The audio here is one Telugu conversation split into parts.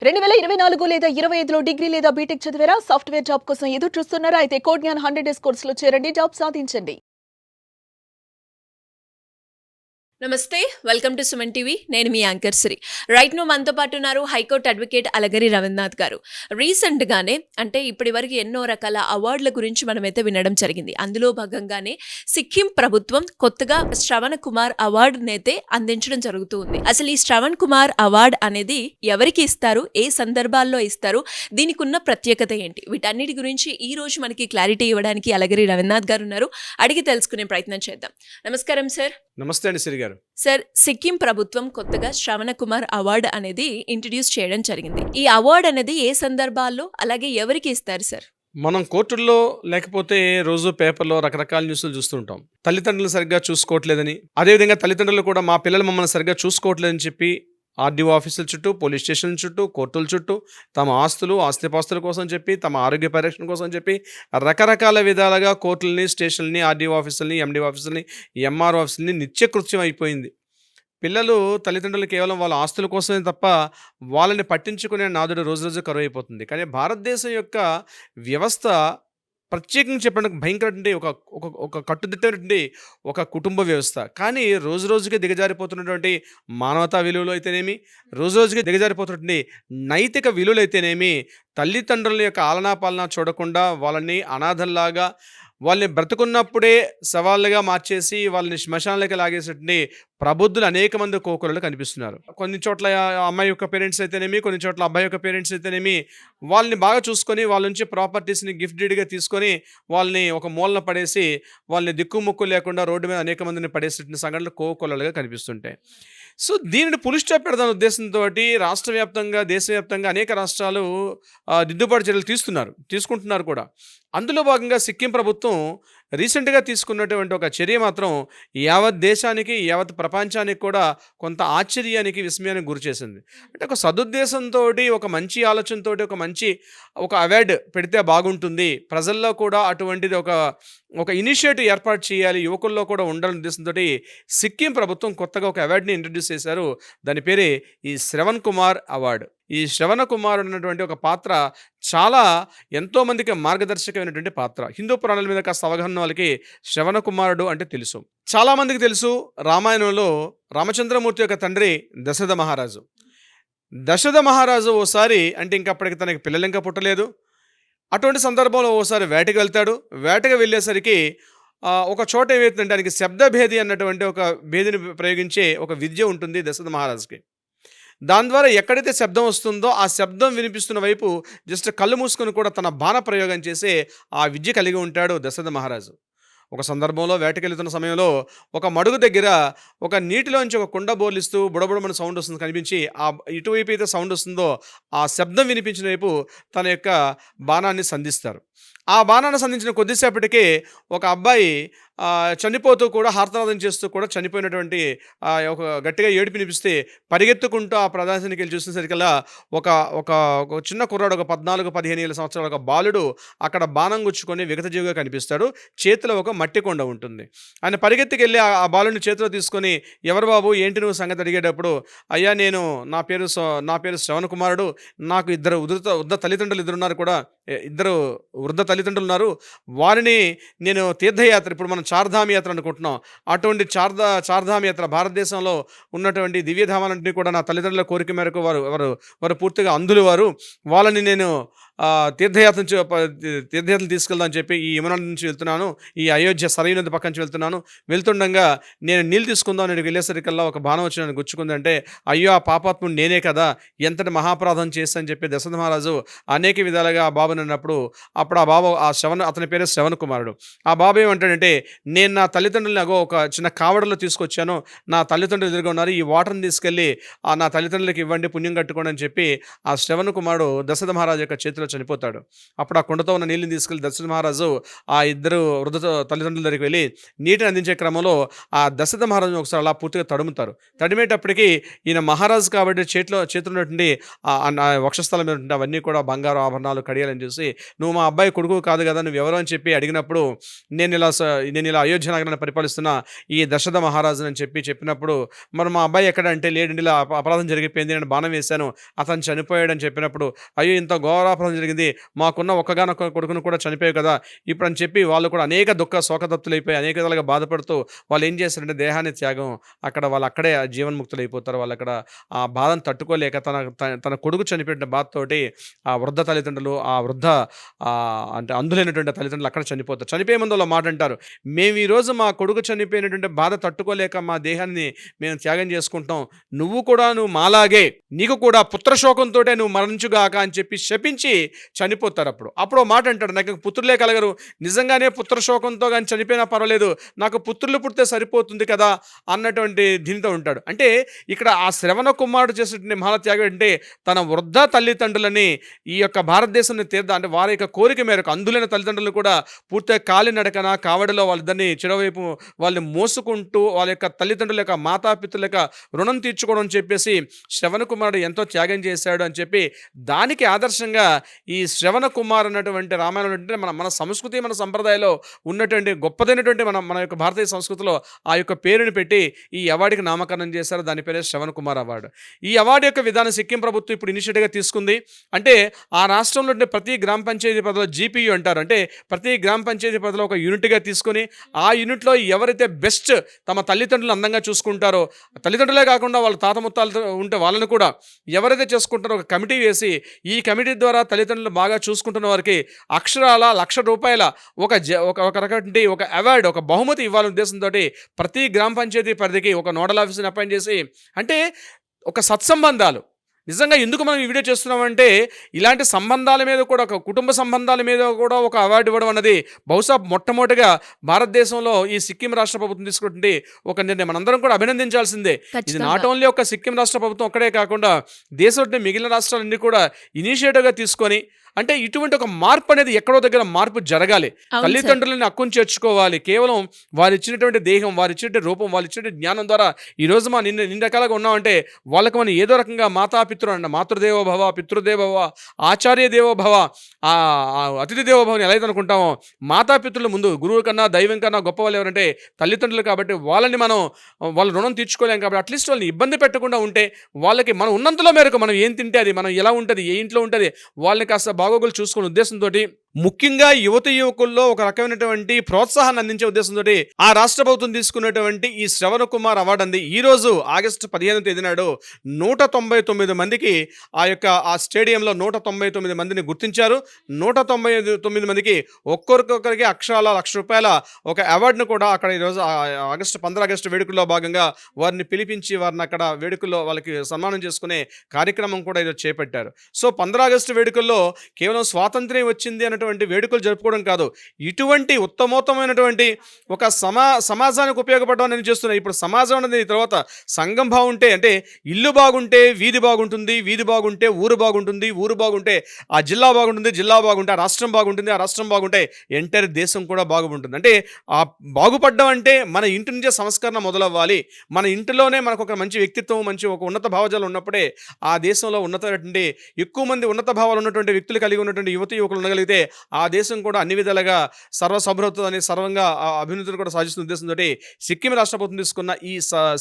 2024 లేదా 25లో డిగ్రీ లేదా బీటెక్ చదివారా? సాఫ్ట్‌వేర్ జాబ్ కోసం ఎదురు చూస్తున్నారా? అయితే కోడ్ జ్ఞాన్ 100 డేస్ కోర్సులో చేరండి. జాబ్ సాధించండి. నమస్తే, వెల్కమ్ టు సుమన్ టీవీ. నేను మీ యాంకర్ శ్రీ. రైట్ నో మనతో పాటు ఉన్నారు హైకోర్టు అడ్వకేట్ అలగరి రవీంద్రనాథ్ గారు. రీసెంట్గానే అంటే ఇప్పటి వరకు ఎన్నో రకాల అవార్డుల గురించి మనమైతే వినడం జరిగింది. అందులో భాగంగానే సిక్కిం ప్రభుత్వం కొత్తగా శ్రవణ్ కుమార్ అవార్డుని అయితే అందించడం జరుగుతూ ఉంది. అసలు ఈ శ్రవణ్ కుమార్ అవార్డు అనేది ఎవరికి ఇస్తారు, ఏ సందర్భాల్లో ఇస్తారు, దీనికి ఉన్న ప్రత్యేకత ఏంటి, వీటన్నిటి గురించి ఈ రోజు మనకి క్లారిటీ ఇవ్వడానికి అలగరి రవీంద్రనాథ్ గారు ఉన్నారు. అడిగి తెలుసుకునే ప్రయత్నం చేద్దాం. నమస్కారం సార్. నమస్తే అండి శ్రీ గారు. సార్, సిక్కిం ప్రభుత్వం కొత్తగా శ్రవణ కుమార్ అవార్డు అనేది ఇంట్రడ్యూస్ చేయడం జరిగింది. ఈ అవార్డు అనేది ఏ సందర్భాల్లో అలాగే ఎవరికి ఇస్తారు సార్? మనం కోర్టుల్లో లేకపోతే రోజు పేపర్లో రకరకాల న్యూస్లు చూస్తుంటాం. తల్లిదండ్రులు సరిగ్గా చూసుకోవట్లేదని, అదేవిధంగా తల్లిదండ్రులు కూడా మా పిల్లలు మమ్మల్ని సరిగ్గా చూసుకోవట్లేదని చెప్పి ఆర్డీఓ ఆఫీసుల చుట్టూ, పోలీస్ స్టేషన్ల చుట్టూ, కోర్టుల చుట్టూ తమ ఆస్తిపాస్తుల కోసం చెప్పి, తమ ఆరోగ్య పరిరక్షణ కోసం చెప్పి రకరకాల విధాలుగా కోర్టులని, స్టేషన్లని, ఆర్డీఓ ఆఫీసులని, ఎండీ ఆఫీసులని, ఎంఆర్ఓ ఆఫీసులని నిత్యకృత్యం అయిపోయింది. పిల్లలు తల్లిదండ్రులు కేవలం వాళ్ళ ఆస్తుల కోసమే తప్ప వాళ్ళని పట్టించుకునే నాదుడు రోజు రోజు కరువైపోతుంది. కానీ భారతదేశం యొక్క వ్యవస్థ ప్రత్యేకంగా చెప్పడానికి భయంకరటువంటి ఒక ఒక ఒక కట్టుదిట్టమైనటువంటి ఒక కుటుంబ వ్యవస్థ. కానీ రోజు రోజుకి దిగజారిపోతున్నటువంటి మానవతా విలువలు అయితేనేమి, రోజు రోజుకి దిగజారిపోతున్నటువంటి నైతిక విలువలు అయితేనేమి, తల్లిదండ్రుల యొక్క ఆలనా పాలన చూడకుండా వాళ్ళని అనాథల్లాగా, వాళ్ళని బ్రతుకున్నప్పుడే సవాళ్ళుగా మార్చేసి వాళ్ళని శ్మశానాలకి లాగేసేటువంటి ప్రబుద్ధులు అనేక మంది కోకొల్లలు కనిపిస్తున్నారు. కొన్ని చోట్ల అమ్మాయి యొక్క పేరెంట్స్ అయితేనేమి, కొన్ని చోట్ల అబ్బాయి యొక్క పేరెంట్స్ అయితేనేమి వాళ్ళని బాగా చూసుకొని వాళ్ళ నుంచి ప్రాపర్టీస్ని గిఫ్ట్ డీడ్గా తీసుకొని వాళ్ళని ఒక మూలన పడేసి వాళ్ళని దిక్కుముక్కు లేకుండా రోడ్డు మీద అనేక మందిని పడేసేటువంటి సంఘటనలు కోకొల్లలుగా కనిపిస్తుంటాయి. సో దీనిని పులి స్టాప్ పెడదాని ఉద్దేశంతో రాష్ట్ర వ్యాప్తంగా, దేశవ్యాప్తంగా అనేక రాష్ట్రాలు దిద్దుబాటు చర్యలు తీసుకుంటున్నారు కూడా. అందులో భాగంగా సిక్కిం ప్రభుత్వం రీసెంట్గా తీసుకున్నటువంటి ఒక చర్య మాత్రం యావత్ దేశానికి, యావత్ ప్రపంచానికి కూడా కొంత ఆశ్చర్యానికి, విస్మయానికి గురి చేసింది. అంటే ఒక సదుద్దేశంతో, ఒక మంచి ఆలోచనతో ఒక అవార్డు పెడితే బాగుంటుంది, ప్రజల్లో కూడా అటువంటిది ఒక ఇనిషియేటివ్ ఏర్పాటు చేయాలి, యువకుల్లో కూడా ఉండాలనే ఉద్దేశంతో సిక్కిం ప్రభుత్వం కొత్తగా ఒక అవార్డుని ఇంట్రడ్యూస్ చేశారు. దాని పేరే ఈ శ్రవణ్ కుమార్ అవార్డు. ఈ శ్రవణ కుమార్ అన్నటువంటి ఒక పాత్ర చాలా ఎంతోమందికి మార్గదర్శకమైనటువంటి పాత్ర. హిందూ పురాణాల మీద కాస్త అవగాహన వాళ్ళకి శ్రవణ కుమారుడు అంటే తెలుసు. చాలామందికి తెలుసు, రామాయణంలో రామచంద్రమూర్తి యొక్క తండ్రి దశరథ మహారాజు. దశరథ మహారాజు ఓసారి, అంటే ఇంకప్పటికి తనకి పిల్లలు ఇంకా పుట్టలేదు, అటువంటి సందర్భంలో ఓసారి వేటకి వెళ్తాడు. వేటకి వెళ్ళేసరికి ఒక చోట ఏమవుతుందంటే ఆయనకి శబ్దభేది అన్నటువంటి ఒక భేదిని ప్రయోగించే ఒక విద్య ఉంటుంది దశరథ మహారాజుకి. దాని ద్వారా ఎక్కడైతే శబ్దం వస్తుందో ఆ శబ్దం వినిపిస్తున్న వైపు జస్ట్ కళ్ళు మూసుకొని కూడా తన బాణ ప్రయోగం చేసే ఆ విద్య కలిగి ఉంటాడు దశరథ మహారాజు. ఒక సందర్భంలో వేటకెళ్తున్న సమయంలో ఒక మడుగు దగ్గర ఒక నీటిలోంచి ఒక కుండ బోర్లిస్తూ బుడబుడమని సౌండ్ వస్తుంది కనిపించి, ఆ ఇటువైపు అయితే సౌండ్ వస్తుందో ఆ శబ్దం వినిపించిన వైపు తన యొక్క బాణాన్ని సంధిస్తారు. ఆ బాణాన్ని సంధించిన కొద్దిసేపటికే ఒక అబ్బాయి చనిపోతూ కూడా, హార్తనాదం చేస్తూ కూడా చనిపోయినటువంటి ఒక గట్టిగా ఏడుపు వినిపిస్తే పరిగెత్తుకుంటూ ఆ ప్రదేశానికి వెళ్ళి చూసేసరికల్లా ఒక ఒక ఒక చిన్న కుర్రాడు, ఒక 14-15 సంవత్సరాల ఒక బాలుడు అక్కడ బాణం గుచ్చుకొని విగతజీవిగా కనిపిస్తాడు. చేతిలో ఒక మట్టి కొండ ఉంటుంది. ఆయన పరిగెత్తుకెళ్ళి ఆ బాలుడిని చేతిలో తీసుకొని, ఎవరు బాబు, ఏంటి నువ్వు సంగతి అడిగేటప్పుడు, అయ్యా నేను నా పేరు శ్రవణ కుమారుడు, నాకు వృద్ధ తల్లిదండ్రులు ఇద్దరున్నారు కూడా, ఇద్దరు వృద్ధ తల్లిదండ్రులు ఉన్నారు, వారిని నేను తీర్థయాత్ర, ఇప్పుడు మనం చార్ధామ్ యాత్ర అనుకుంటున్నాం, అటువంటి చార్ధామ్ యాత్ర భారతదేశంలో ఉన్నటువంటి దివ్యధామాలన్నింటినీ కూడా నా తల్లిదండ్రుల కోరిక మేరకు వారు పూర్తిగా అందులు వారు, వాళ్ళని నేను తీర్థయాత్రలు తీసుకెళ్దామని చెప్పి ఈ యమునా నుంచి వెళ్తున్నాను, ఈ అయోధ్య సరయూ నది పక్క నుంచి వెళ్తుండగా నేను నీళ్ళు తీసుకుందాం నేను వెళ్ళేసరికల్లా ఒక బాణం వచ్చి నన్ను గుచ్చుకుందంటే, అయ్యో ఆ పాపాత్ముడు నేనే కదా, ఎంతటి మహాపరాధం చేస్తానని చెప్పి దశరథ మహారాజు అనేక విధాలుగా ఆ బాబుని అన్నప్పుడు, అప్పుడు ఆ బాబు అతని పేరు శ్రవణ కుమారుడు. ఆ బాబు ఏమంటాడంటే, నేను నా తల్లిదండ్రులని ఒక చిన్న కావడలో తీసుకొచ్చాను, నా తల్లిదండ్రులు ఎదురుగా ఉన్నారు, ఈ వాటర్ని తీసుకెళ్ళి నా తల్లిదండ్రులకు ఇవ్వండి, పుణ్యం కట్టుకోండి అని చెప్పి ఆ శ్రవణ కుమారుడు దశరథ మహారాజు యొక్క చేతిలో చనిపోతాడు. అప్పుడు ఆ కుండతో ఉన్న నీళ్ళని తీసుకెళ్ళి దశరథ మహారాజు ఆ ఇద్దరు వృద్ధ తల్లిదండ్రుల దగ్గరికి వెళ్ళి నీటిని అందించే క్రమంలో ఆ దశరథ మహారాజుని ఒకసారి అలా పూర్తిగా తడుముతారు. తడిమేటప్పటికి ఈయన మహారాజు కాబట్టి చేతిలో ఉన్నటువంటి వక్షస్థలం మీద ఉంటే అవన్నీ కూడా బంగారు ఆభరణాలు కడియాలని చూసి, నువ్వు మా అబ్బాయి కొడుకు కాదు కదా, నువ్వు ఎవరు అని చెప్పి అడిగినప్పుడు, నేను ఇలా అయోధ్య నగరాన్ని పరిపాలిస్తున్న ఈ దశరథ మహారాజు అని చెప్పినప్పుడు, మరి మా అబ్బాయి ఎక్కడ అంటే, లేడండి ఇలా అపరాధం జరిగిపోయింది, నేను బాణం వేశాను, అతను చనిపోయాడని చెప్పినప్పుడు, అయ్యో ఇంత ఘోరాపరాధం జరిగింది, మాకున్న ఒక్కగానొక్క కొడుకును కూడా చనిపోయావు కదా ఇప్పుడు అని చెప్పి వాళ్ళు కూడా అనేక శోకతప్తులైపోయి అనేక విధాలుగా బాధపడుతూ వాళ్ళు ఏం చేస్తారంటే దేహాన్ని త్యాగం, వాళ్ళు అక్కడే జీవన్ముక్తులు అయిపోతారు. వాళ్ళు అక్కడ ఆ బాధను తట్టుకోలేక తన కొడుకు చనిపోయిన బాధతోటి ఆ వృద్ధ తల్లిదండ్రులు, ఆ వృద్ధ అంటే అందులైనటువంటి తల్లిదండ్రులు అక్కడ చనిపోతారు. చనిపోయే ముందు వాళ్ళు మాట అంటారు, మేము ఈరోజు మా కొడుకు చనిపోయినటువంటి బాధ తట్టుకోలేక మా దేహాన్ని మేము త్యాగం చేసుకుంటాం, నువ్వు మాలాగే నీకు కూడా పుత్రశోకంతో నువ్వు మరణించుగాక అని చెప్పి శపించి చనిపోతారు. అప్పుడు మాట అంటాడు, నాకు పుత్రులే కలగరు, నిజంగానే పుత్రశోకంతో కానీ చనిపోయినా పర్వాలేదు, నాకు పుత్రులు పుడితే సరిపోతుంది కదా అన్నటువంటి దీనితో ఉంటాడు. అంటే ఇక్కడ ఆ శ్రవణ కుమారుడు చేసినటువంటి మహాత్యాగం అంటే తన వృద్ధ తల్లిదండ్రులని ఈ యొక్క భారతదేశాన్ని అంటే వారి యొక్క కోరిక మేరకు అందులైన తల్లిదండ్రులు కూడా పూర్తిగా కాలినడకన కావడిలో వాళ్ళిద్దరిని చెరవైపు వాళ్ళని మోసుకుంటూ వాళ్ళ యొక్క తల్లిదండ్రుల యొక్క మాతాపితుల యొక్క రుణం తీర్చుకోవడం అని చెప్పేసి శ్రవణ కుమారుడు ఎంతో త్యాగం చేశాడు అని చెప్పి దానికి ఆదర్శంగా ఈ శ్రవణ కుమార్ అన్నటువంటి రామాయణం అంటే మన సంస్కృతి మన సంప్రదాయంలో ఉన్నటువంటి గొప్పదైనటువంటి మన యొక్క భారతీయ సంస్కృతిలో ఆ యొక్క పేరుని పెట్టి ఈ అవార్డుకి నామకరణం చేశారు. దాని పేరే శ్రవణ్ కుమార్ అవార్డు. ఈ అవార్డు యొక్క విధానం సిక్కిం ప్రభుత్వం ఇప్పుడు ఇనిషియేటివ్గా తీసుకుంది. అంటే ఆ రాష్ట్రంలో ప్రతి గ్రామ పంచాయతీ పరిధిలో జీపీయూ అంటారు, అంటే ప్రతి గ్రామ పంచాయతీ పరిధిలో ఒక యూనిట్గా తీసుకొని ఆ యూనిట్లో ఎవరైతే బెస్ట్ తమ తల్లిదండ్రులు అందంగా చూసుకుంటారో, తల్లిదండ్రులే కాకుండా వాళ్ళ తాత ముత్తాలతో ఉంటే వాళ్ళని కూడా ఎవరైతే చేసుకుంటారో ఒక కమిటీ వేసి ఈ కమిటీ ద్వారా తల్లిదండ్రులు బాగా చూసుకుంటున్న వారికి అక్షరాల ₹1,00,000 ఒక రకమైన ఒక అవార్డు, ఒక బహుమతి ఇవ్వాలనే ఉద్దేశంతో ప్రతి గ్రామ పంచాయతీ పరిధికి ఒక నోడల్ ఆఫీసర్ని అపాయింట్ చేసి, అంటే ఒక సత్సంబంధాలు నిజంగా ఎందుకు మనం ఈ వీడియో చేస్తున్నామంటే ఇలాంటి సంబంధాల మీద కూడా, ఒక కుటుంబ సంబంధాల మీద కూడా ఒక అవార్డు ఇవ్వడం అన్నది బహుశా మొట్టమొదటిగా భారతదేశంలో ఈ సిక్కిం రాష్ట్ర ప్రభుత్వం తీసుకుంటే ఒక నిర్ణయం. మనందరం కూడా అభినందించాల్సిందే. ఇది నాట్ ఓన్లీ ఒక సిక్కిం రాష్ట్ర ప్రభుత్వం ఒక్కడే కాకుండా దేశంలోని మిగిలిన రాష్ట్రాలన్నీ కూడా ఇనిషియేటివ్గా తీసుకొని, అంటే ఇటువంటి ఒక మార్పు అనేది ఎక్కడో దగ్గర మార్పు జరగాలి. తల్లిదండ్రులని హక్కును చేర్చుకోవాలి. కేవలం వారు ఇచ్చినటువంటి దేహం, వారు ఇచ్చినటువంటి రూపం, వాళ్ళు ఇచ్చినటువంటి జ్ఞానం ద్వారా ఈరోజు మనం నిన్న రకాలుగా ఉన్నామంటే వాళ్ళకి మనం ఏదో రకంగా మాతృదేవో భవ, పితృదేవో భవ, ఆచార్య దేవో భవ, అతిథి దేవో భవని ఎలా అయితే అనుకుంటామో, మాతాపితృల ముందు గురువు కన్నా దైవం కన్నా గొప్ప వాళ్ళు ఎవరంటే తల్లిదండ్రులు. కాబట్టి వాళ్ళ రుణం తీర్చుకోలేం. కాబట్టి అట్లీస్ట్ వాళ్ళని ఇబ్బంది పెట్టకుండా ఉంటే, వాళ్ళకి మనం ఉన్నంతలో మేరకు మనం ఏం తింటే అది, మనం ఎలా ఉంటుంది, ఏ ఇంట్లో ఉంటుంది, వాళ్ళని కాస్త బాగోగులు చూసుకునే ఉద్దేశంతో, ముఖ్యంగా యువకుల్లో ఒక రకమైనటువంటి ప్రోత్సాహాన్ని అందించే ఉద్దేశంతో ఆ రాష్ట్ర ప్రభుత్వం తీసుకున్నటువంటి ఈ శ్రవణ కుమార్ అవార్డు అంది ఈ రోజు ఆగస్టు 15వ తేదీ నాడు 199 మందికి ఆ స్టేడియంలో 199 మందిని గుర్తించారు. 199 మందికి ఒక్కొక్కరికి అక్షరాల ₹1,00,000 ఒక అవార్డును కూడా అక్కడ ఈరోజు ఆగస్టు 15 వేడుకల్లో భాగంగా వారిని పిలిపించి వారిని అక్కడ వేడుకల్లో వాళ్ళకి సన్మానం చేసుకునే కార్యక్రమం కూడా ఈరోజు చేపట్టారు. సో 15 ఆగస్టు వేడుకల్లో కేవలం స్వాతంత్ర్యం వచ్చింది అన్నటువంటి వేడుకలు జరుపుకోవడం కాదు, ఇటువంటి ఉత్తమోత్తమైనటువంటి ఒక సమాజానికి ఉపయోగపడడం నేను చేస్తున్నాను. ఇప్పుడు సమాజం అనేది తర్వాత సంఘం బాగుంటే, అంటే ఇల్లు బాగుంటే వీధి బాగుంటుంది, వీధి బాగుంటే ఊరు బాగుంటుంది, ఊరు బాగుంటే ఆ జిల్లా బాగుంటుంది, జిల్లా బాగుంటే ఆ రాష్ట్రం బాగుంటుంది, ఆ రాష్ట్రం బాగుంటే ఎంటైర్ దేశం కూడా బాగుంటుంది. అంటే ఆ బాగుపడ్డం అంటే మన ఇంటి నుంచే సంస్కరణ మొదలవ్వాలి. మన ఇంటిలోనే మనకు ఒక మంచి వ్యక్తిత్వం, మంచి ఒక ఉన్నత భావజాలం ఉన్నప్పుడే ఆ దేశంలో ఉన్నతటువంటి ఎక్కువ మంది ఉన్నత భావాలు ఉన్నటువంటి వ్యక్తులు కలిగి ఉన్నటువంటి యువకులు ఉండగలిగితే ఆ దేశం కూడా అన్ని విధాలుగా సర్వసభ్రతని సర్వంగా అభివృద్ధిని కూడా సాధిస్తున్న ఉద్దేశంతో సిక్కిం రాష్ట్ర ప్రభుత్వం తీసుకున్న ఈ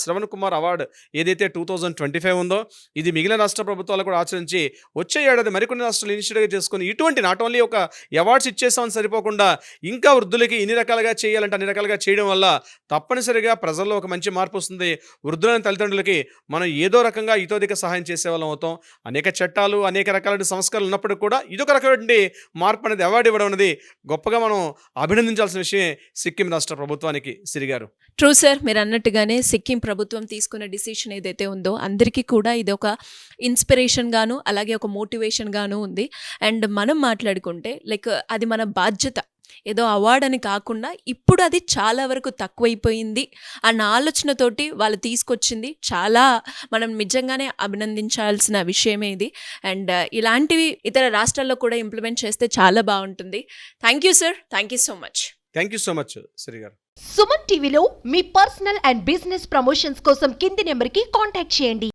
శ్రవణ్ కుమార్ అవార్డు ఏదైతే 2025 ఉందో, ఇది మిగిలిన రాష్ట్ర ప్రభుత్వాలు కూడా ఆచరించి వచ్చే ఏడాది మరికొన్ని రాష్ట్రాలు ఇనిషియేటివ్గా చేసుకుని ఇటువంటి నాట్ ఓన్లీ ఒక అవార్డ్స్ ఇచ్చేసామని సరిపోకుండా ఇంకా వృద్ధులకి ఇన్ని రకాలుగా చేయాలంటే అన్ని రకాలుగా చేయడం వల్ల తప్పనిసరిగా ప్రజల్లో ఒక మంచి మార్పు వస్తుంది. వృద్ధులైన తల్లిదండ్రులకి మనం ఏదో రకంగా ఇతోధిక సహాయం చేసేవాళ్ళం అవుతాం. అనేక చట్టాలు, అనేక రకాల సంస్కరణలు ఉన్నప్పటికీ కూడా ఇదొక రకమైన మార్పు అనేది అవార్డు ఇవ్వడం అనేది గొప్పగా మనం అభినందించాల్సిన విషయమే సిక్కిం రాష్ట్ర ప్రభుత్వానికి. సిరిగారు ట్రూ సార్, మీరు అన్నట్టుగానే సిక్కిం ప్రభుత్వం తీసుకున్న డిసిషన్ ఏదైతే ఉందో అందరికీ కూడా ఇది ఒక ఇన్స్పిరేషన్ గాను అలాగే ఒక మోటివేషన్ గాను ఉంది. అండ్ మనం మాట్లాడుకుంటే లైక్ అది మన బాధ్యత. ఏదో అవార్డ్ అని కాకుండా ఇప్పుడు అది చాలా వరకు తక్కువైపోయింది అన్న ఆలోచనతోటి వాళ్ళు తీసుకొచ్చింది చాలా మనం నిజంగానే అభినందించాల్సిన విషయమే ఇది. అండ్ ఇలాంటివి ఇతర రాష్ట్రాల్లో కూడా ఇంప్లిమెంట్ చేస్తే చాలా బాగుంటుంది. Thank you sir, thank you so much. Thank you so much Shri గారు. సుమన్ టీవీలో మీ పర్సనల్ అండ్ బిజినెస్ ప్రమోషన్స్ కోసం కింది నెంబర్కి కాంటాక్ట్ చేయండి.